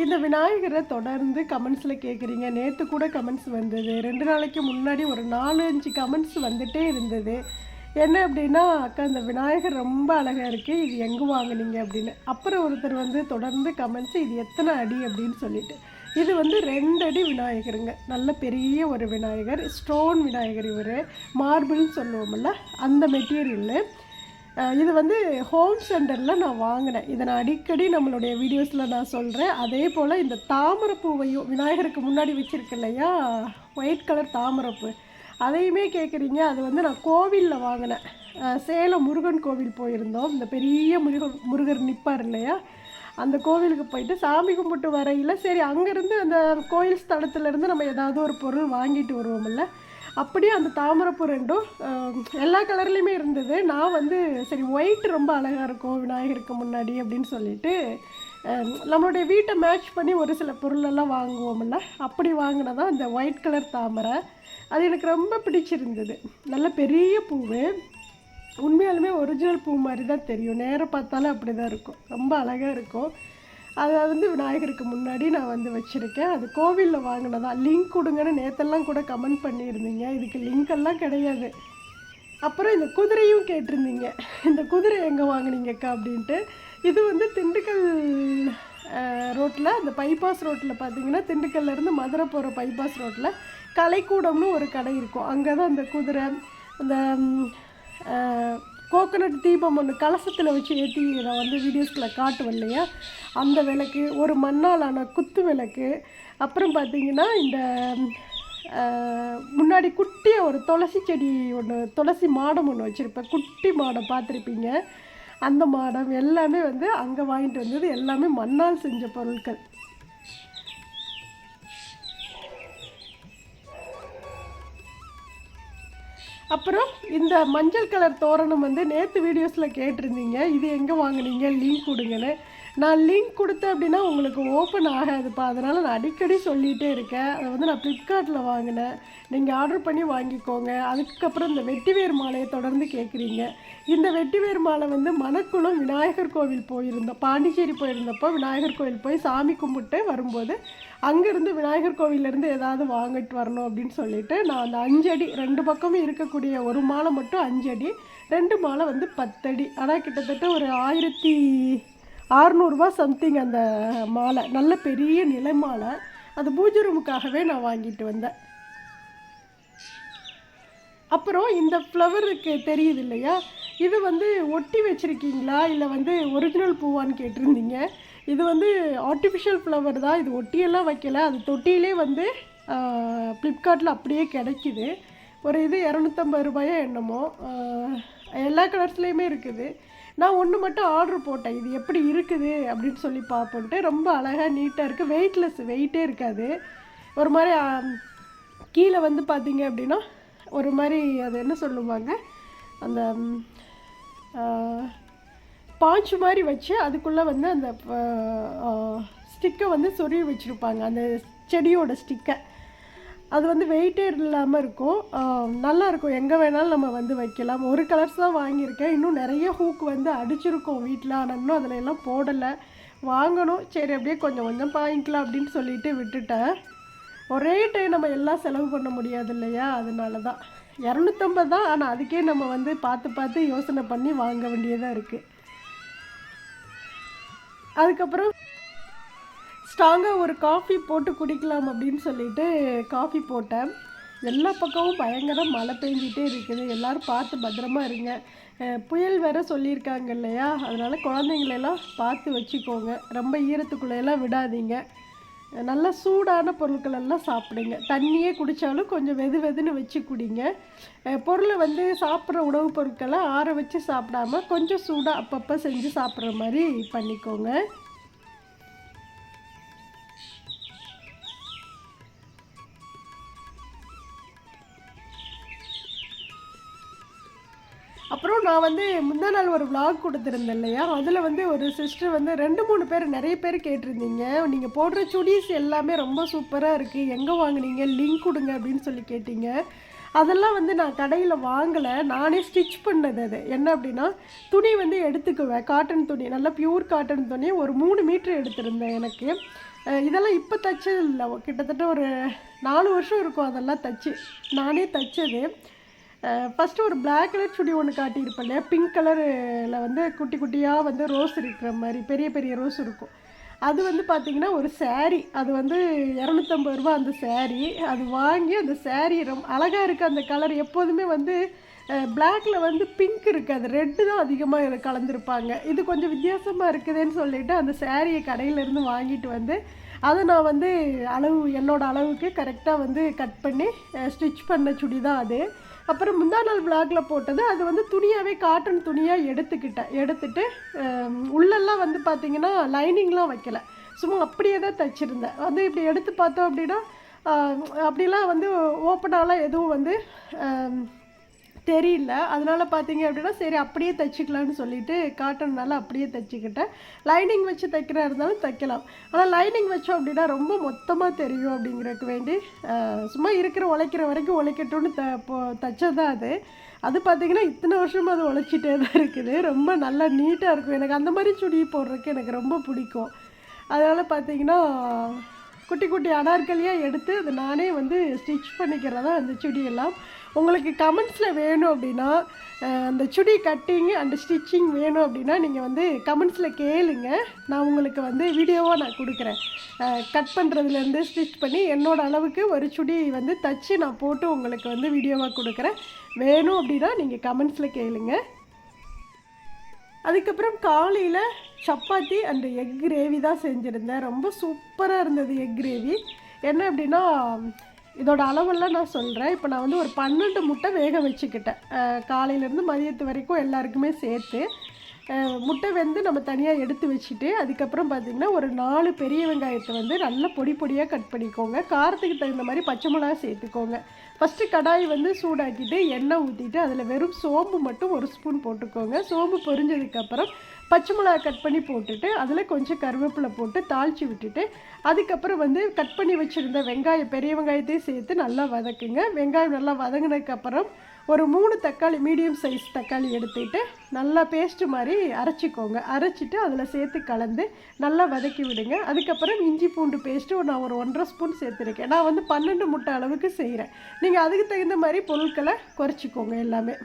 இந்த விநாயகரை தொடர்ந்து கமெண்ட்ஸில் கேட்குறீங்க. நேற்று கூட கமெண்ட்ஸ் வந்தது, 2 நாளைக்கு முன்னாடி ஒரு 4-5 கமெண்ட்ஸ் வந்துகிட்டே இருந்தது. என்ன அப்படின்னா, அக்கா இந்த விநாயகர் ரொம்ப அழகாக இருக்குது, இது எங்கே வாங்குனீங்க அப்படின்னு. அப்புறம் ஒருத்தர் வந்து தொடர்ந்து கமெண்ட்ஸ், இது எத்தனை அடி அப்படின்னு சொல்லிட்டு. இது வந்து 2 அடி விநாயகருங்க, நல்ல பெரிய ஒரு விநாயகர், ஸ்டோன் விநாயகர். இவர் மார்பிள்னு சொல்லுவோம்ல அந்த மெட்டீரியலு. இது வந்து ஹோம் சென்டரில் நான் வாங்கினேன். இதை நான் அடிக்கடி நம்மளுடைய வீடியோஸில் நான் சொல்கிறேன். அதே போல் இந்த தாமரைப்பூவையும் விநாயகருக்கு முன்னாடி வச்சுருக்கு இல்லையா, ஒயிட் கலர் தாமரைப்பூ, அதையுமே கேட்குறீங்க. அது வந்து நான் கோவிலில் வாங்கினேன். சேலம் முருகன் கோவில் போயிருந்தோம். இந்த பெரிய முருகர் நிற்பார் இல்லையா, அந்த கோவிலுக்கு போயிட்டு சாமி கும்பிட்டு வரையில் சரி அங்கேருந்து அந்த கோயில் ஸ்தலத்துலேருந்து நம்ம ஏதாவது ஒரு பொருள் வாங்கிட்டு வருவோம்ல, அப்படியே அந்த தாமரைப்பூ 2ம் எல்லா கலர்லேயுமே இருந்தது. நான் வந்து சரி ஒயிட் ரொம்ப அழகாக இருக்கும் விநாயகருக்கு முன்னாடி அப்படின்னு சொல்லிட்டு நம்மளுடைய வீட்டை மேட்ச் பண்ணி ஒரு சில பொருளெல்லாம் வாங்குவோம்ல, அப்படி வாங்கினதான் இந்த ஒயிட் கலர் தாமரை. அது எனக்கு ரொம்ப பிடிச்சிருந்தது. நல்ல பெரிய பூவு, உண்மையாலுமே ஒரிஜினல் பூ மாதிரி தான் தெரியும், நேராக பார்த்தாலும் அப்படி தான் இருக்கும், ரொம்ப அழகாக இருக்கும். அதை வந்து விநாயகருக்கு முன்னாடி நான் வந்து வச்சுருக்கேன். அது கோவிலில் வாங்கினதான். லிங்க் கொடுங்கன்னு நேற்றெல்லாம் கூட கமெண்ட் பண்ணியிருந்தீங்க, இதுக்கு லிங்க்கெல்லாம் கிடையாது. அப்புறம் இந்த குதிரையும் கேட்டிருந்தீங்க, இந்த குதிரை எங்கே வாங்கினீங்கக்கா அப்படின்ட்டு. இது வந்து திண்டுக்கல் ரோட்டில், அந்த பைபாஸ் ரோட்டில் பார்த்தீங்கன்னா, திண்டுக்கல்லேருந்து மதுரை போகிற பைபாஸ் ரோட்டில் கலைக்கூடம்னு ஒரு கடை இருக்கும். அங்கே தான் அந்த குதிரை, அந்த கோகனட் தீபம் ஒன்று கலசத்தில் வச்சு ஏற்றி நான் வந்து வீடியோஸில் காட்டுவேன் இல்லையா, அந்த விளக்கு, ஒரு மண்ணாலான குத்து விளக்கு, அப்புறம் பார்த்திங்கன்னா இந்த முன்னாடி குட்டியாக ஒரு துளசி செடி ஒன்று, துளசி மாடம் ஒன்று வச்சுருப்பேன், குட்டி மாடம் பார்த்துருப்பீங்க, அந்த மாடம் எல்லாமே வந்து அங்கே வாங்கிட்டு வந்தது. எல்லாமே மண்ணால் செஞ்ச பொருட்கள். அப்புறம் இந்த மஞ்சள் கலர் தோரணம் வந்து நேற்று வீடியோஸில் கேட்டிருந்தீங்க, இது எங்கே வாங்கினீங்க லிங்க் கொடுங்கன்னு. நான் லிங்க் கொடுத்தேன் அப்படின்னா உங்களுக்கு ஓப்பன் ஆகாதுப்பா, அதனால் நான் அடிக்கடி சொல்லிகிட்டே இருக்கேன். அதை வந்து நான் ஃப்ளிப்கார்ட்டில் வாங்கினேன், நீங்கள் ஆர்டர் பண்ணி வாங்கிக்கோங்க. அதுக்கப்புறம் இந்த வெட்டிவேர் மாலையை தொடர்ந்து கேட்குறீங்க. இந்த வெட்டிவேர் மாலை வந்து மணக்குளம் விநாயகர் கோவில் போயிருந்தோம், பாண்டிச்சேரி போயிருந்தப்போ விநாயகர் கோவில் போய் சாமி கும்பிட்டு வரும்போது அங்கேருந்து விநாயகர் கோவிலேருந்து ஏதாவது வாங்கிட்டு வரணும் அப்படின்னு சொல்லிவிட்டு நான் அந்த 5 அடி 2 பக்கமும் இருக்கக்கூடிய ஒரு மாலை மட்டும் 5 அடி, 2 மாலை வந்து 10 அடி, ஆனால் கிட்டத்தட்ட ஒரு 1600 சம்திங் அந்த மாலை. நல்ல பெரிய நிலை மாலை, அது பூஜை ரூமுக்காகவே நான் வாங்கிட்டு வந்தேன். அப்புறம் இந்த ஃப்ளவருக்கு தெரியுது இல்லையா, இது வந்து ஒட்டி வச்சுருக்கீங்களா இல்லை வந்து ஒரிஜினல் பூவான்னு கேட்டிருந்தீங்க. இது வந்து ஆர்டிஃபிஷியல் ஃப்ளவர் தான், இது ஒட்டியெல்லாம் வைக்கல, அது தொட்டியிலே வந்து ஃப்ளிப்கார்ட்டில் அப்படியே கிடைக்கிது. ஒரு இது 250 ரூபாயோ என்னமோ, எல்லா கலர்ஸ்லேயுமே இருக்குது. நான் ஒன்று மட்டும் ஆர்டர் போட்டேன், இது எப்படி இருக்குது அப்படின்னு சொல்லி பார்ப்போன்ட்டு. ரொம்ப அழகாக நீட்டாக இருக்குது, வெயிட்லெஸ், வெயிட்டே இருக்காது. ஒரு மாதிரி கீழே வந்து பார்த்திங்க அப்படின்னா ஒரு மாதிரி அது என்ன சொல்லுவாங்க, அந்த பாஞ்சு மாதிரி வச்சு அதுக்குள்ளே வந்து அந்த ஸ்டிக்கை வந்து சொருவி வச்சுருப்பாங்க, அந்த செடியோட ஸ்டிக்கை. அது வந்து வெயிட்டே இல்லாமல் இருக்கும், நல்லாயிருக்கும், எங்கே வேணாலும் நம்ம வந்து வைக்கலாம். ஒரு கலர்ஸ் தான் வாங்கியிருக்கேன், இன்னும் நிறைய ஹூக் வந்து அடிச்சிருக்கோம் வீட்டில், ஆனால் இன்னும் அதில் எல்லாம் போடலை, வாங்கணும். சரி அப்படியே கொஞ்சம் கொஞ்சம் வாங்கிக்கலாம் அப்படின்னு சொல்லிட்டு விட்டுட்டேன். ஒரே டைம் நம்ம எல்லாம் செலவு பண்ண முடியாது இல்லையா, அதனால தான் 250 தான், ஆனால் அதுக்கே நம்ம வந்து பார்த்து பார்த்து யோசனை பண்ணி வாங்க வேண்டியதாக இருக்குது. அதுக்கப்புறம் ஸ்ட்ராங்காக ஒரு காஃபி போட்டு குடிக்கலாம் அப்படின்னு சொல்லிட்டு காஃபி போட்டேன். எல்லா பக்கமும் பயங்கர மழை பெஞ்சிட்டே இருக்குது, எல்லோரும் பார்த்து பத்திரமா இருங்க. புயல் வேற சொல்லியிருக்காங்க இல்லையா, அதனால் குழந்தைங்களெல்லாம் பார்த்து வச்சுக்கோங்க, ரொம்ப ஈரத்துக்குள்ளையெல்லாம் விடாதீங்க. நல்லா சூடான பொருட்களெல்லாம் சாப்பிடுங்க, தண்ணியே குடித்தாலும் கொஞ்சம் வெது வெதுன்னு வச்சு குடிங்க. பொருளை வந்து சாப்பிட்ற உணவுப் பொருட்களை ஆற வச்சு சாப்பிடாம கொஞ்சம் சூடாக அப்பப்போ செஞ்சு சாப்பிட்ற மாதிரி பண்ணிக்கோங்க. அப்புறம் நான் வந்து முந்தா நாள் ஒரு விளாக் கொடுத்துருந்தேன் இல்லையா, அதில் வந்து ஒரு சிஸ்டர் வந்து 2-3 பேர் நிறைய பேர் கேட்டிருந்தீங்க, நீங்கள் போடுற சுடிஸ் எல்லாமே ரொம்ப சூப்பராக இருக்குது, எங்கே வாங்கினீங்க லிங்க் கொடுங்க அப்படின்னு சொல்லி கேட்டிங்க. அதெல்லாம் வந்து நான் கடையில் வாங்கலை, நானே ஸ்டிச் பண்ணது. அது என்ன அப்படின்னா, துணி வந்து எடுத்துக்குவேன், காட்டன் துணி, நல்லா பியூர் காட்டன் துணி, ஒரு 3 மீட்ரு எடுத்திருந்தேன். எனக்கு இதெல்லாம் இப்போ தைச்சது இல்லை, கிட்டத்தட்ட ஒரு 4 வருஷம் இருக்கும் அதெல்லாம் தைச்சி. நானே தைச்சது. ஃபஸ்ட்டு ஒரு பிளாக் கலர் சுடி ஒன்று காட்டியிருப்பேன் இல்லையா, பிங்க் கலரில் வந்து குட்டி குட்டியாக வந்து ரோஸ் இருக்கிற மாதிரி பெரிய பெரிய ரோஸ் இருக்கும். அது வந்து பார்த்திங்கன்னா ஒரு சேரீ, அது வந்து 250 ரூபா அந்த சேரீ. அது வாங்கி அந்த சேரீ ரொம்ப அழகாக இருக்குது. அந்த கலர் எப்போதுமே வந்து பிளாக்கில் வந்து பிங்க் இருக்காது, ரெட்டு தான் அதிகமாக இதில் கலந்துருப்பாங்க. இது கொஞ்சம் வித்தியாசமாக இருக்குதுன்னு சொல்லிவிட்டு அந்த சேரீயை கடையிலேருந்து வாங்கிட்டு வந்து அதை நான் வந்து என்னோடய அளவுக்கு கரெக்டாக வந்து கட் பண்ணி ஸ்டிச் பண்ண சுடி தான் அது. அப்புறம் முந்தா நாள் பிளாகில் போட்டது, அது வந்து துணியாகவே காட்டன் துணியாக எடுத்துட்டு உள்ளெல்லாம் வந்து பார்த்திங்கன்னா லைனிங்லாம் வைக்கலை, சும்மா அப்படியே தான் தைச்சிருந்தேன். வந்து இப்படி எடுத்து பார்த்தோம் அப்படின்னா அப்படிலாம் வந்து ஓப்பனாலாம் எதுவும் வந்து தெரியல. அதனால் பார்த்தீங்க அப்படின்னா சரி அப்படியே தைச்சிக்கலான்னு சொல்லிவிட்டு காட்டன்னால அப்படியே தைச்சிக்கிட்டேன். லைனிங் வச்சு தைக்கிறா இருந்தாலும் தைக்கலாம், ஆனால் லைனிங் வச்சோம் அப்படின்னா ரொம்ப மொத்தமாக தெரியும் அப்படிங்கிறதுக்கு வேண்டி சும்மா உழைக்கிற வரைக்கும் உழைக்கட்டும்னு தைச்சதான் அது. அது பார்த்திங்கன்னா இத்தனை வருஷமாக அது உழைச்சிட்டே தான் இருக்குது. ரொம்ப நல்லா நீட்டாக இருக்கும். எனக்கு அந்த மாதிரி சுடி போடுறதுக்கு எனக்கு ரொம்ப பிடிக்கும். அதனால் பார்த்திங்கன்னா குட்டி குட்டி அனார்கலியாக எடுத்து அதை நானே வந்து ஸ்டிச் பண்ணிக்கிறதா அந்த சுடியெல்லாம். உங்களுக்கு கமெண்ட்ஸில் வேணும் அப்படின்னா அந்த சுடி கட்டிங் அண்ட் ஸ்டிச்சிங் வேணும் அப்படின்னா நீங்கள் வந்து கமெண்ட்ஸில் கேளுங்க, நான் உங்களுக்கு வந்து வீடியோவாக நான் கொடுக்குறேன். கட் பண்ணுறதுலேருந்து ஸ்டிச் பண்ணி என்னோடய அளவுக்கு ஒரு சுடி வந்து தச்சு நான் போட்டு உங்களுக்கு வந்து வீடியோவாக கொடுக்குறேன். வேணும் அப்படின்னா நீங்கள் கமெண்ட்ஸில் கேளுங்க. அதுக்கப்புறம் காலையில் சப்பாத்தி அண்ட் எக் கிரேவி தான் செஞ்சுருந்தேன். ரொம்ப சூப்பராக இருந்தது எக் கிரேவி. என்ன அப்படின்னா இதோட அளவெல்லாம் நான் சொல்கிறேன். இப்போ நான் வந்து ஒரு 12 முட்டை வேக வச்சுக்கிட்டேன். காலையிலேருந்து மதியத்து வரைக்கும் எல்லாருக்குமே சேர்த்து முட்டை வெந்து நம்ம தனியாக எடுத்து வச்சுட்டு, அதுக்கப்புறம் பார்த்திங்கன்னா ஒரு 4 பெரிய வெங்காயத்தை வந்து நல்லா பொடி பொடியாக கட் பண்ணிக்கோங்க. காரத்துக்கு தகுந்த மாதிரி பச்சை மிளகா சேர்த்துக்கோங்க. ஃபஸ்ட்டு கடாய் வந்து சூடாக்கிட்டு எண்ணெய் ஊற்றிட்டு அதில் வெறும் சோம்பு மட்டும் 1 ஸ்பூன் போட்டுக்கோங்க. சோம்பு பொரிஞ்சதுக்கப்புறம் பச்சை மிளகா கட் பண்ணி போட்டுட்டு அதில் கொஞ்சம் கருவேப்பிலை போட்டு தாளித்து விட்டுட்டு, அதுக்கப்புறம் வந்து கட் பண்ணி வச்சுருந்த பெரிய வெங்காயத்தையும் சேர்த்து நல்லா வதக்குங்க. வெங்காயம் நல்லா வதங்கினதுக்கப்புறம் ஒரு 3 தக்காளி, மீடியம் சைஸ் தக்காளி எடுத்துக்கிட்டு நல்லா பேஸ்ட்டு மாதிரி அரைச்சிக்கோங்க. அரைச்சிட்டு அதில் சேர்த்து கலந்து நல்லா வதக்கி விடுங்க. அதுக்கப்புறம் இஞ்சி பூண்டு பேஸ்ட்டு நான் ஒரு 1.5 ஸ்பூன் சேர்த்துருக்கேன். நான் வந்து 12 முட்டை அளவுக்கு செய்கிறேன். நீங்கள் அதுக்கு தகுந்த மாதிரி பொருட்களை குறைச்சிக்கோங்க எல்லாமே.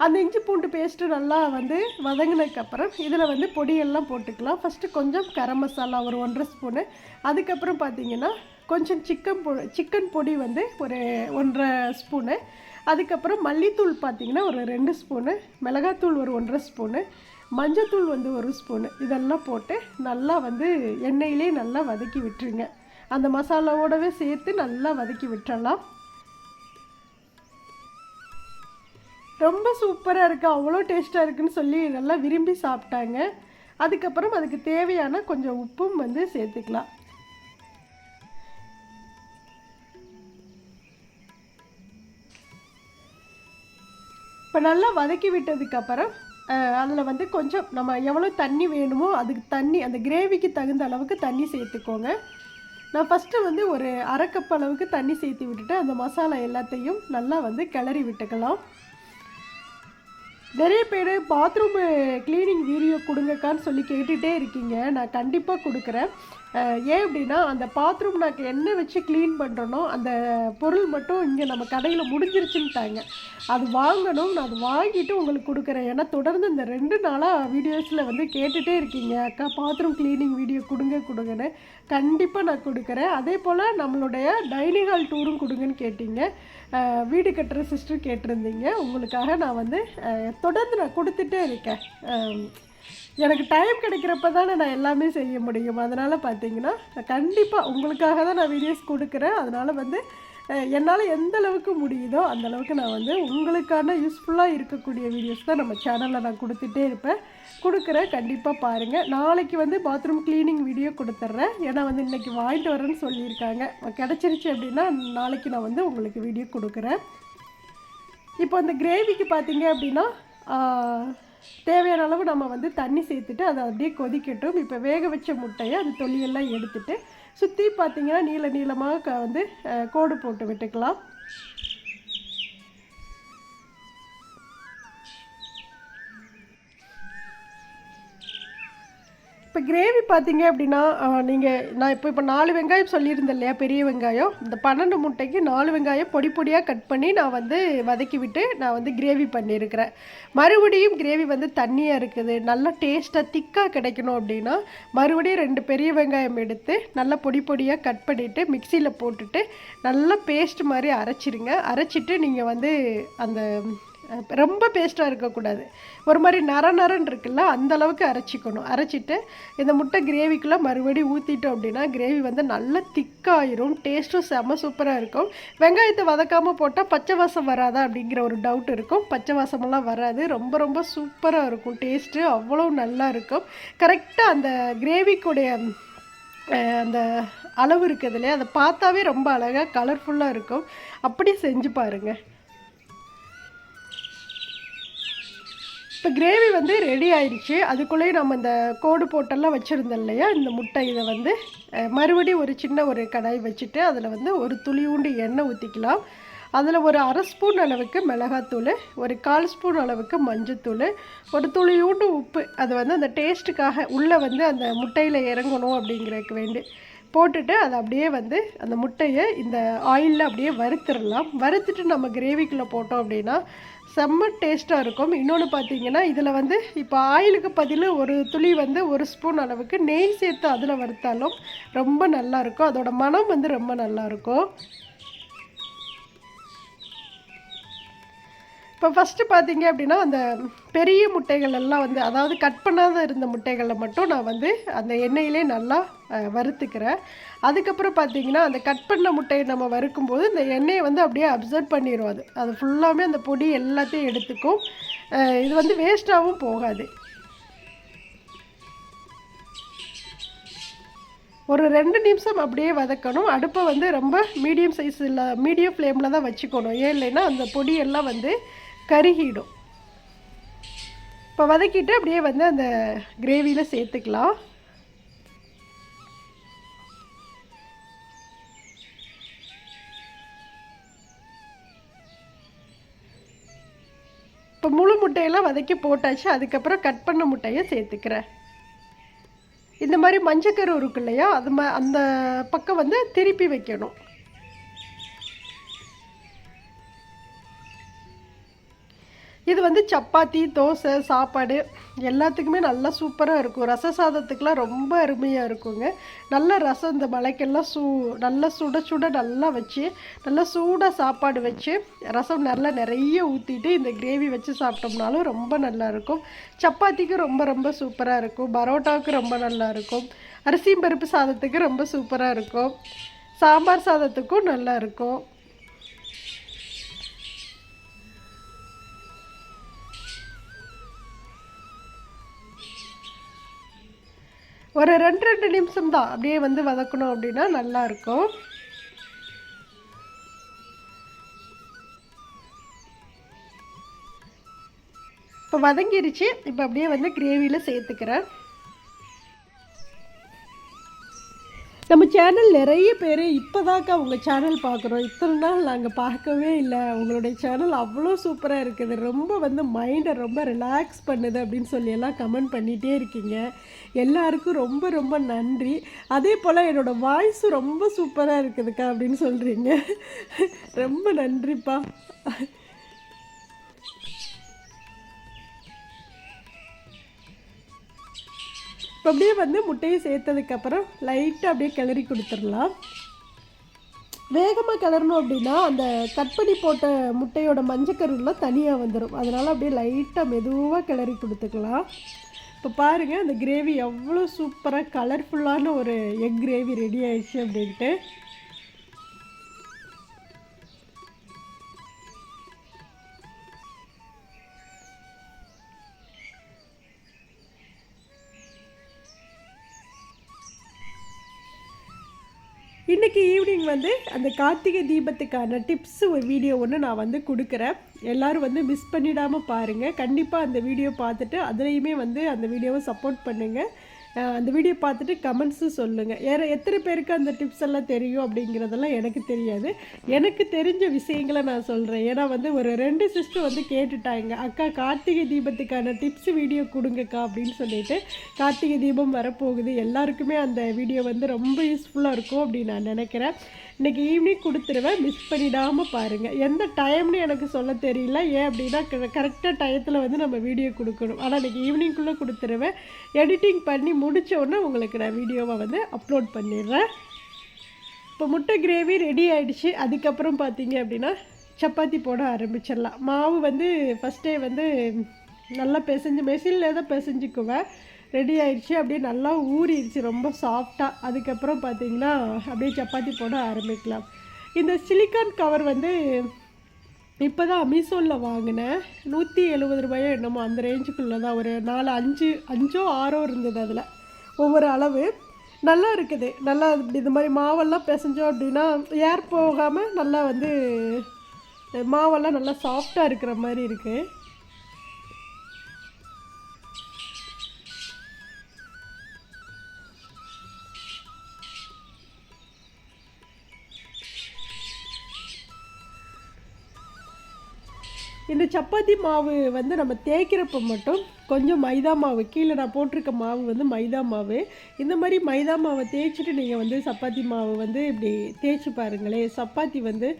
அந்த இஞ்சி பூண்டு பேஸ்ட்டு நல்லா வந்து வதங்கினதுக்கப்புறம் இதில் வந்து பொடியெல்லாம் போட்டுக்கலாம். ஃபஸ்ட்டு கொஞ்சம் கரம் மசாலா ஒரு 1.5 ஸ்பூனு, அதுக்கப்புறம் பார்த்திங்கன்னா கொஞ்சம் சிக்கன் பொடி வந்து ஒரு 1.5 ஸ்பூனு, அதுக்கப்புறம் மல்லித்தூள் பார்த்திங்கன்னா ஒரு 2 ஸ்பூனு, மிளகாத்தூள் ஒரு 1.5 ஸ்பூனு, மஞ்சத்தூள் வந்து 1 ஸ்பூனு, இதெல்லாம் போட்டு நல்லா வந்து எண்ணெயிலே நல்லா வதக்கி விட்டுருங்க. அந்த மசாலாவோடவே சேர்த்து நல்லா வதக்கி விட்டுறலாம். ரொம்ப சூப்பராக இருக்குது, அவ்வளோ டேஸ்ட்டாக இருக்குதுன்னு சொல்லி நல்லா விரும்பி சாப்பிட்டாங்க. அதுக்கப்புறம் அதுக்கு தேவையான கொஞ்சம் உப்பும் வந்து சேர்த்துக்கலாம். இப்போ நல்லா வதக்கி விட்டதுக்கப்புறம் அதில் வந்து கொஞ்சம் நம்ம எவ்வளோ தண்ணி வேணுமோ அதுக்கு அந்த கிரேவிக்கு தகுந்த அளவுக்கு தண்ணி சேர்த்துக்கோங்க. நான் ஃபஸ்ட்டு வந்து ஒரு 1/2 கப் அளவுக்கு தண்ணி சேர்த்து விட்டுட்டு அந்த மசாலா எல்லாத்தையும் நல்லா வந்து கிளறி விட்டுக்கலாம். நிறைய பேர் பாத்ரூம் க்ளீனிங் வீடியோ கொடுங்கக்கான்னு சொல்லி கேட்டுகிட்டே இருக்கீங்க. நான் கண்டிப்பாக கொடுக்குறேன். ஏன் அப்படின்னா அந்த பாத்ரூம் நான் என்ன வச்சு க்ளீன் பண்ணுறனோ அந்த பொருள் மட்டும் இங்கே நம்ம கடையில் முடிஞ்சிருச்சுன்ட்டாங்க. அது வாங்கணும், நான் அது வாங்கிட்டு உங்களுக்கு கொடுக்குறேன். ஏன்னா தொடர்ந்து இந்த 2 நாளாக வீடியோஸில் வந்து கேட்டுகிட்டே இருக்கீங்க, அக்கா பாத்ரூம் க்ளீனிங் வீடியோ கொடுங்கன்னு. கண்டிப்பாக நான் கொடுக்குறேன். அதே போல் நம்மளுடைய டைனிங் ஹால் டூரும் கொடுங்கன்னு கேட்டீங்க. வீடு கட்டுற சிஸ்டர் கேட்டிருந்தீங்க. உங்களுக்காக நான் வந்து தொடர்ந்து நான் கொடுத்துட்டே இருக்கேன். எனக்கு டைம் கிடைக்கிறப்ப தானே நான் எல்லாமே செய்ய முடியும். அதனால் பார்த்தீங்கன்னா கண்டிப்பாக உங்களுக்காக தான் நான் வீடியோஸ் கொடுக்குறேன். அதனால் வந்து என்னால் எந்த அளவுக்கு முடியுதோ அந்தளவுக்கு நான் வந்து உங்களுக்கான யூஸ்ஃபுல்லாக இருக்கக்கூடிய வீடியோஸ் தான் நம்ம சேனலில் நான் கொடுத்துட்டே கொடுக்குறேன். கண்டிப்பாக பாருங்கள். நாளைக்கு வந்து பாத்ரூம் க்ளீனிங் வீடியோ கொடுத்துட்றேன். ஏன்னா வந்து இன்றைக்கி வாங்கிட்டு வரேன்னு சொல்லியிருக்காங்க. கிடச்சிருச்சு அப்படின்னா நாளைக்கு நான் வந்து உங்களுக்கு வீடியோ கொடுக்குறேன். இப்போ அந்த கிரேவிக்கு பார்த்தீங்க அப்படின்னா தேவையான அளவு நம்ம வந்து தண்ணி சேர்த்துட்டு அதை அப்படியே கொதிக்கட்டும். இப்போ வேக வச்ச முட்டையை அது தொலியெல்லாம் எடுத்துட்டு சுற்றி பார்த்திங்கன்னா நீளமாக வந்து கோடு போட்டு விட்டுக்கலாம். இப்போ கிரேவி பார்த்தீங்க அப்படின்னா நான் இப்போ 4 வெங்காயம் சொல்லியிருந்தேன் இல்லையா, பெரிய வெங்காயம். இந்த 12 முட்டைக்கு 4 வெங்காயம் பொடி பொடியாக கட் பண்ணி நான் வந்து வதக்கி விட்டு நான் வந்து கிரேவி பண்ணியிருக்கிறேன். மறுபடியும் கிரேவி வந்து தண்ணியாக இருக்குது, நல்லா டேஸ்ட்டாக திக்காக கிடைக்கணும் அப்படின்னா மறுபடியும் 2 பெரிய வெங்காயம் எடுத்து நல்லா பொடி பொடியாக கட் பண்ணிவிட்டு மிக்சியில் போட்டுட்டு நல்லா பேஸ்ட் மாதிரி அரைச்சிருங்க. அரைச்சிட்டு நீங்கள் வந்து அந்த ரொம்ப பேஸ்ட்டாக இருக்கக்கூடாது, ஒரு மாதிரி நரன்னு இருக்குல்ல, அந்தளவுக்கு அரைச்சிக்கணும். அரைச்சிட்டு இந்த முட்டை கிரேவிக்குள்ளே மறுபடியும் ஊற்றிட்டோம் அப்படின்னா கிரேவி வந்து நல்லா திக்காயிரும், டேஸ்ட்டும் செம்ம சூப்பராக இருக்கும். வெங்காயத்தை வதக்காமல் போட்டால் பச்சை வாசம் வராதா அப்படிங்கிற ஒரு டவுட் இருக்கும். பச்சை வாசமெல்லாம் வராது, ரொம்ப ரொம்ப சூப்பராக இருக்கும், டேஸ்ட்டு அவ்வளோ நல்லா இருக்கும். கரெக்டாக அந்த கிரேவிக்குடைய அந்த அளவு இருக்குது இல்லையா, அதை பார்த்தாவே ரொம்ப அழகாக கலர்ஃபுல்லாக இருக்கும். அப்படி செஞ்சு பாருங்கள். இப்போ கிரேவி வந்து ரெடி ஆயிடுச்சு. அதுக்குள்ளேயே நம்ம இந்த கோடு போட்டெல்லாம் வச்சுருந்தோம் இல்லையா, இந்த முட்டை இதை வந்து மறுபடியும் ஒரு சின்ன ஒரு கடாய் வச்சுட்டு அதில் வந்து ஒரு துளியூண்டு எண்ணெய் ஊற்றிக்கலாம். அதில் ஒரு 1/2 ஸ்பூன் அளவுக்கு மிளகாத்தூள், ஒரு 1/4 ஸ்பூன் அளவுக்கு மஞ்சத்தூள், ஒரு துளியூண்டு உப்பு, அது வந்து அந்த டேஸ்ட்டுக்காக உள்ளே வந்து அந்த முட்டையில் இறங்கணும் அப்படிங்கிறதுக்கு வேண்டி போட்டுட்டு அதை அப்படியே வந்து அந்த முட்டையை இந்த ஆயிலில் அப்படியே வறுத்துடலாம். வறுத்துட்டு நம்ம கிரேவிக்குள்ளே போட்டோம் அப்படின்னா செம்ம டேஸ்ட்டாக இருக்கும். இன்னொன்று பார்த்தீங்கன்னா இதில் வந்து இப்போ ஆயிலுக்கு பதில் ஒரு துளி வந்து 1 ஸ்பூன் அளவுக்கு நெய் சேர்த்து அதில் வறுத்தாலும் ரொம்ப நல்லாயிருக்கும், அதோட மனம் வந்து ரொம்ப நல்லாயிருக்கும். இப்போ ஃபஸ்ட்டு பார்த்தீங்க அப்படின்னா அந்த பெரிய முட்டைகள் எல்லாம் வந்து, அதாவது கட் பண்ணாத இருந்த முட்டைகளில் மட்டும் நான் வந்து அந்த எண்ணெயிலே நல்லா வறுத்துக்கிறேன். அதுக்கப்புறம் பார்த்தீங்கன்னா அந்த கட் பண்ண முட்டையை நம்ம வறுக்கும்போது இந்த எண்ணெயை வந்து அப்படியே அப்சர்வ் பண்ணிடும், அது ஃபுல்லாமே அந்த பொடி எல்லாத்தையும் எடுத்துக்கும். இது வந்து வேஸ்ட்டாகவும் போகாது. ஒரு 2 நிமிஷம் அப்படியே வதக்கணும். அடுப்பை வந்து ரொம்ப மீடியம் சைஸ் இல்லை, மீடியம் ஃப்ளேமில் தான் வச்சுக்கணும். ஏன் இல்லைன்னா அந்த பொடியெல்லாம் வந்து கருகிடும். இப்போ வதக்கிட்டு அப்படியே வந்து அந்த கிரேவியில் சேர்த்துக்கலாம். இப்போ முழு முட்டையெல்லாம் வதக்கி போட்டாச்சு. அதுக்கப்புறம் கட் பண்ண முட்டையை சேர்த்துக்கிறேன். இந்த மாதிரி மஞ்சக்கரு இருக்கு இல்லையா, அந்த பக்கம் வந்து திருப்பி வைக்கணும். இது வந்து சப்பாத்தி, தோசை, சாப்பாடு எல்லாத்துக்குமே நல்லா சூப்பராக இருக்கும். ரச சாதத்துக்கெலாம் ரொம்ப அருமையாக இருக்குங்க. நல்ல ரசம் இந்த மலைக்கெல்லாம் நல்லா சுட சுட நல்லா வச்சு, நல்லா சூடாக சாப்பாடு வச்சு ரசம் நல்லா நிறைய ஊற்றிட்டு இந்த கிரேவி வச்சு சாப்பிட்டோம்னாலும் ரொம்ப நல்லாயிருக்கும். சப்பாத்திக்கு ரொம்ப ரொம்ப சூப்பராக இருக்கும், பரோட்டாவுக்கு ரொம்ப நல்லாயிருக்கும், அரிசி பருப்பு சாதத்துக்கு ரொம்ப சூப்பராக இருக்கும், சாம்பார் சாதத்துக்கும் நல்லாயிருக்கும். ஒரு 2 நிமிஷம் தான் அப்படியே வந்து வதக்கணும் அப்படின்னா நல்லாயிருக்கும். இப்போ வதங்கிருச்சு. இப்போ அப்படியே வந்து கிரேவியில் சேர்த்துக்கிறேன். நம்ம சேனல் நிறைய பேர் இப்போதாக்கா உங்கள் சேனல் பார்க்குறோம், இத்தனை நாள் நாங்கள் பார்க்கவே இல்லை, உங்களுடைய சேனல் அவ்வளோ சூப்பராக இருக்குது, ரொம்ப வந்து மைண்டை ரொம்ப ரிலாக்ஸ் பண்ணுது அப்படின்னு சொல்லி எல்லாம் கமெண்ட் பண்ணிகிட்டே இருக்கீங்க. எல்லாருக்கும் ரொம்ப ரொம்ப நன்றி. அதே போல் என்னோடய வாய்ஸும் ரொம்ப சூப்பராக இருக்குதுக்கா அப்படின்னு சொல்கிறீங்க, ரொம்ப நன்றிப்பா. இப்போ அப்படியே வந்து முட்டையை சேர்த்ததுக்கப்புறம் லைட்டாக அப்படியே கிளறி கொடுத்துடலாம். வேகமாக கிளறணும் அப்படின்னா அந்த கட் பண்ணி போட்ட முட்டையோட மஞ்சக்கருலாம் தனியாக வந்துடும். அதனால் அப்படியே லைட்டாக மெதுவாக கிளறி கொடுத்துக்கலாம். இப்போ பாருங்கள் அந்த கிரேவி எவ்வளோ சூப்பராக கலர்ஃபுல்லான ஒரு எக் கிரேவி ரெடி ஆயிடுச்சு அப்படின்ட்டு. இன்றைக்கி ஈவினிங் வந்து அந்த கார்த்திகை தீபத்துக்கான டிப்ஸு ஒரு வீடியோ ஒன்று நான் வந்து கொடுக்குறேன். எல்லோரும் வந்து மிஸ் பண்ணிடாமல் பாருங்கள். கண்டிப்பாக அந்த வீடியோ பார்த்துட்டு அதுலேயுமே வந்து அந்த வீடியோவை சப்போர்ட் பண்ணுங்கள். அந்த வீடியோ பார்த்துட்டு கமெண்ட்ஸு சொல்லுங்கள். எத்தனை பேருக்கு அந்த டிப்ஸ் எல்லாம் தெரியும் அப்படிங்கிறதெல்லாம் எனக்கு தெரியாது. எனக்கு தெரிஞ்ச விஷயங்களை நான் சொல்கிறேன். ஏன்னா வந்து ஒரு 2 சிஸ்டர் வந்து கேட்டுட்டாங்க, அக்கா கார்த்திகை தீபத்துக்கான டிப்ஸ் வீடியோ கொடுங்கக்கா அப்படின்னு சொல்லிட்டு. கார்த்திகை தீபம் வரப்போகுது, எல்லாருக்குமே அந்த வீடியோ வந்து ரொம்ப யூஸ்ஃபுல்லாக இருக்கும் அப்படின்னு நான் நினைக்கிறேன். இன்றைக்கி ஈவினிங் கொடுத்துருவேன், மிஸ் பண்ணிடாமல் பாருங்கள். எந்த டைம்னு எனக்கு சொல்ல தெரியல, ஏன் அப்படின்னா கரெக்டாக டயத்தில் வந்து நம்ம வீடியோ கொடுக்கணும். ஆனால் இன்றைக்கி ஈவினிங்குள்ளே கொடுத்துருவேன். எடிட்டிங் பண்ணி முடித்த உடனே உங்களுக்கு நான் வீடியோவை வந்து அப்லோட் பண்ணிடுறேன். இப்போ முட்டை கிரேவி ரெடி ஆகிடுச்சு. அதுக்கப்புறம் பார்த்தீங்க அப்படின்னா சப்பாத்தி போட ஆரம்பிச்சிடலாம். மாவு வந்து ஃபஸ்ட்டே வந்து நல்லா மெஷினில் தான் பிசைஞ்சிக்குவேன். ரெடி ஆயிடுச்சு, அப்படியே நல்லா ஊறிடுச்சு ரொம்ப சாஃப்டாக. அதுக்கப்புறம் பார்த்திங்கன்னா அப்படியே சப்பாத்தி போட ஆரம்பிக்கலாம். இந்த சிலிக்கான் கவர் வந்து இப்போ தான் அமேசானில் வாங்கினேன். 170 ரூபாயோ என்னமோ அந்த ரேஞ்சுக்குள்ளே தான். ஒரு 5 6 இருந்தது. அதில் ஒவ்வொரு அளவு நல்லா இருக்குது. நல்லா இது மாதிரி மாவெல்லாம் பிசைஞ்சோம் அப்படின்னா ஏர் போகாமல் நல்லா வந்து மாவெல்லாம் நல்லா சாஃப்டாக இருக்கிற மாதிரி இருக்குது. இந்த சப்பாத்தி மாவு வந்து நம்ம தேய்க்கிறப்ப மட்டும் கொஞ்சம் மைதா மாவு, கீழே நான் போட்டிருக்க மாவு வந்து மைதா மாவு. இந்த மாதிரி மைதா மாவை தேய்ச்சிட்டு நீங்கள் வந்து சப்பாத்தி மாவு வந்து இப்படி தேய்ச்சி பாருங்களேன். சப்பாத்தி வந்து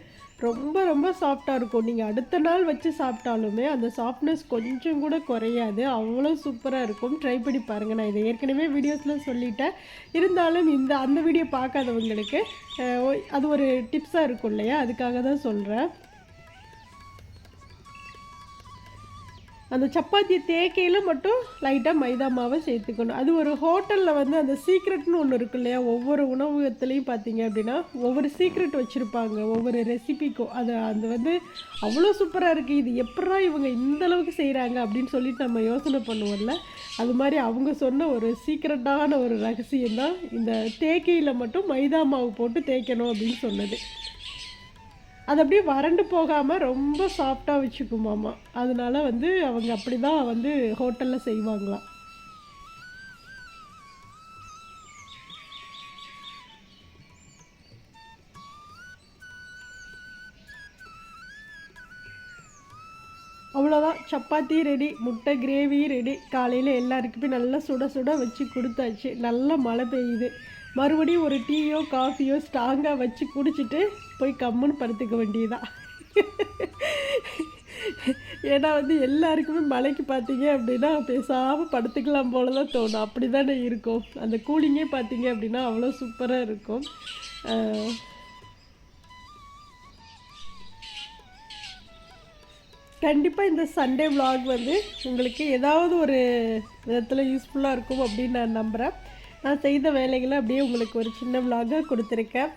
ரொம்ப ரொம்ப சாஃப்டாக இருக்கும். நீங்கள் அடுத்த நாள் வச்சு சாப்பிட்டாலுமே அந்த சாஃப்ட்னஸ் கொஞ்சம் கூட குறையாது. அவ்வளோ சூப்பராக இருக்கும். ட்ரை பண்ணி பாருங்கள். நான் இதை ஏற்கனவே வீடியோஸில் சொல்லிட்டேன். இருந்தாலும் அந்த வீடியோ பார்க்காதவங்களுக்கு அது ஒரு டிப்ஸாக இருக்கும் இல்லையா, அதுக்காக தான் சொல்கிறேன். அந்த சப்பாத்தி தேய்க்கையில் மட்டும் லைட்டாக மைதா மாவை சேர்த்துக்கணும். அது ஒரு ஹோட்டலில் வந்து அந்த சீக்ரெட்னு ஒன்று இருக்கு இல்லையா, ஒவ்வொரு உணவகத்துலேயும் பார்த்தீங்க அப்படின்னா ஒவ்வொரு சீக்ரெட் வச்சுருப்பாங்க ஒவ்வொரு ரெசிபிக்கும். அது வந்து அவ்வளோ சூப்பராக இருக்குது. இது எப்படா இவங்க இந்தளவுக்கு செய்கிறாங்க அப்படின்னு சொல்லிட்டு நம்ம யோசனை பண்ணுவோம்ல, அது மாதிரி அவங்க சொன்ன ஒரு சீக்ரெட்டான ஒரு ரகசியம்தான் இந்த தேய்க்கையில் மட்டும் மைதா மாவு போட்டு தேய்க்கணும் அப்படின்னு சொன்னது. அது அப்படியே வறண்டு போகாமல் ரொம்ப சாஃப்டாக வச்சுக்குமாமா. அதனால வந்து அவங்க அப்படி தான் வந்து ஹோட்டலில் செய்வாங்களாம். அவ்வளோதான், சப்பாத்தி ரெடி, முட்டை கிரேவி ரெடி. காலையில் எல்லாருக்குமே நல்லா சுட சுட வச்சு கொடுத்தாச்சு. நல்லா மழை பெய்யுது. மறுபடியும் ஒரு டீயோ காஃபியோ ஸ்ட்ராங்காக வச்சு குடிச்சிட்டு போய் கம்முன்னு படுத்துக்க வேண்டியதான். ஏன்னா வந்து எல்லாருக்குமே மழைக்கு பார்த்தீங்க அப்படின்னா பேசாமல் படுத்துக்கலாம் போல தான் தோணும். அப்படி தானே இருக்கும். அந்த கூலிங்கே பார்த்தீங்க அப்படின்னா அவ்வளோ சூப்பராக இருக்கும். கண்டிப்பாக இந்த சண்டே விலாக் வந்து உங்களுக்கு ஏதாவது ஒரு விதத்தில் யூஸ்ஃபுல்லாக இருக்கும் அப்படின்னு நான் நம்புகிறேன். நான் செய்த வேலைகளை அப்படியே உங்களுக்கு ஒரு சின்ன விலாகாக கொடுத்துருக்கேன்.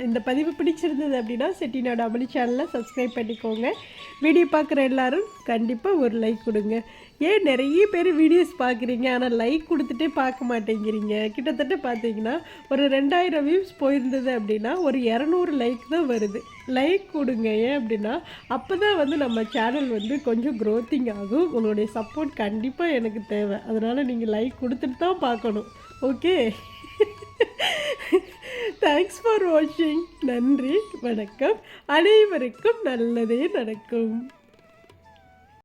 இந்த பதிவு பிடிச்சிருந்தது அப்படின்னா செட்டிநாடு அமளி சேனலை சப்ஸ்கிரைப் பண்ணிக்கோங்க. வீடியோ பார்க்குற எல்லோரும் கண்டிப்பாக ஒரு லைக் கொடுங்க. ஏன் நிறைய பேர் வீடியோஸ் பார்க்குறீங்க ஆனால் லைக் கொடுத்துட்டே பார்க்க மாட்டேங்கிறீங்க. கிட்டத்தட்ட பார்த்தீங்கன்னா ஒரு 2000 வியூஸ் போயிருந்தது அப்படின்னா ஒரு 200 லைக் தான் வருது. லைக் கொடுங்க. ஏன் அப்படின்னா அப்போ தான் வந்து நம்ம சேனல் வந்து கொஞ்சம் க்ரோத்திங் ஆகும். உங்களுடைய சப்போர்ட் கண்டிப்பாக எனக்கு தேவை. அதனால் நீங்கள் லைக் கொடுத்துட்டு தான் பார்க்கணும். ஓகே, தேங்க்ஸ் ஃபார் வாட்சிங். நன்றி, வணக்கம். அனைவருக்கும் நல்லதே நடக்கும்.